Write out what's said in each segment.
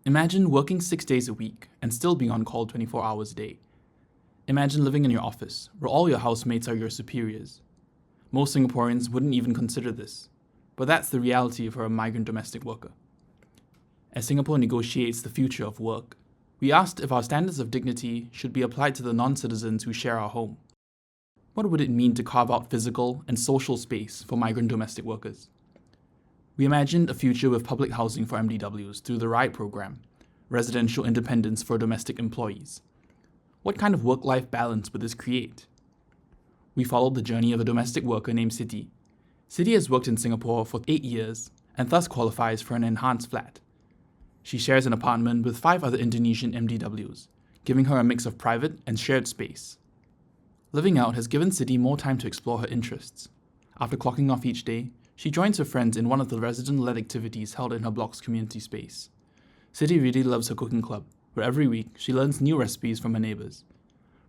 Imagine working 6 days a week and still being on call 24 hours a day. Imagine living in your office, where all your housemates are your superiors. Most Singaporeans wouldn't even consider this, but that's the reality for a migrant domestic worker. As Singapore negotiates the future of work, we asked if our standards of dignity should be applied to the non-citizens who share our home. What would it mean to carve out physical and social space for migrant domestic workers? We imagined a future with public housing for MDWs through the RIDE program, residential independence for domestic employees. What kind of work-life balance would this create? We followed the journey of a domestic worker named Siti. Siti has worked in Singapore for 8 years and thus qualifies for an enhanced flat. She shares an apartment with 5 other Indonesian MDWs, giving her a mix of private and shared space. Living out has given Siti more time to explore her interests. After clocking off each day, she joins her friends in one of the resident-led activities held in her block's community space. Siti really loves her cooking club, where every week she learns new recipes from her neighbours.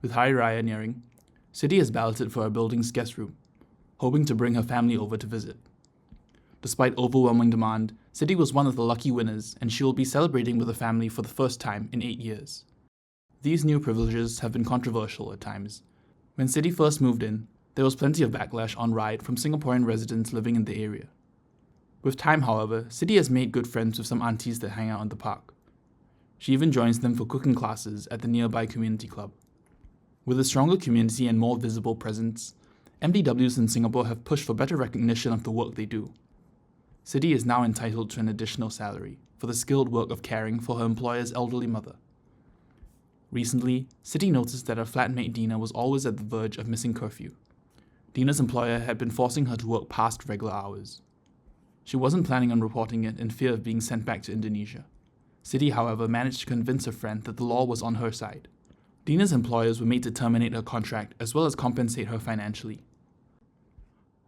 With Hari Raya nearing, Siti has balloted for her building's guest room, hoping to bring her family over to visit. Despite overwhelming demand, Siti was one of the lucky winners, and she will be celebrating with her family for the first time in 8 years. These new privileges have been controversial at times. When Siti first moved in, there was plenty of backlash on RIDE from Singaporean residents living in the area. With time, however, Siti has made good friends with some aunties that hang out in the park. She even joins them for cooking classes at the nearby community club. With a stronger community and more visible presence, MDWs in Singapore have pushed for better recognition of the work they do. Siti is now entitled to an additional salary for the skilled work of caring for her employer's elderly mother. Recently, Siti noticed that her flatmate Dina was always at the verge of missing curfew. Dina's employer had been forcing her to work past regular hours. She wasn't planning on reporting it in fear of being sent back to Indonesia. Siti, however, managed to convince her friend that the law was on her side. Dina's employers were made to terminate her contract as well as compensate her financially.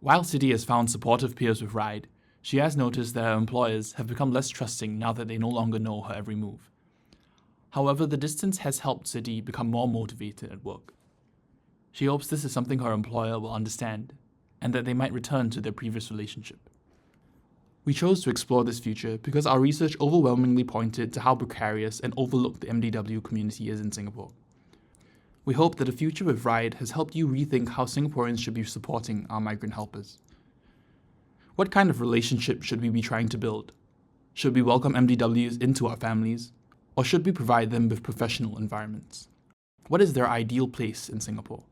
While Siti has found supportive peers with RIDE, she has noticed that her employers have become less trusting now that they no longer know her every move. However, the distance has helped Siti become more motivated at work. She hopes this is something her employer will understand, and that they might return to their previous relationship. We chose to explore this future because our research overwhelmingly pointed to how precarious and overlooked the MDW community is in Singapore. We hope that a future with RIDE has helped you rethink how Singaporeans should be supporting our migrant helpers. What kind of relationship should we be trying to build? Should we welcome MDWs into our families, or should we provide them with professional environments? What is their ideal place in Singapore?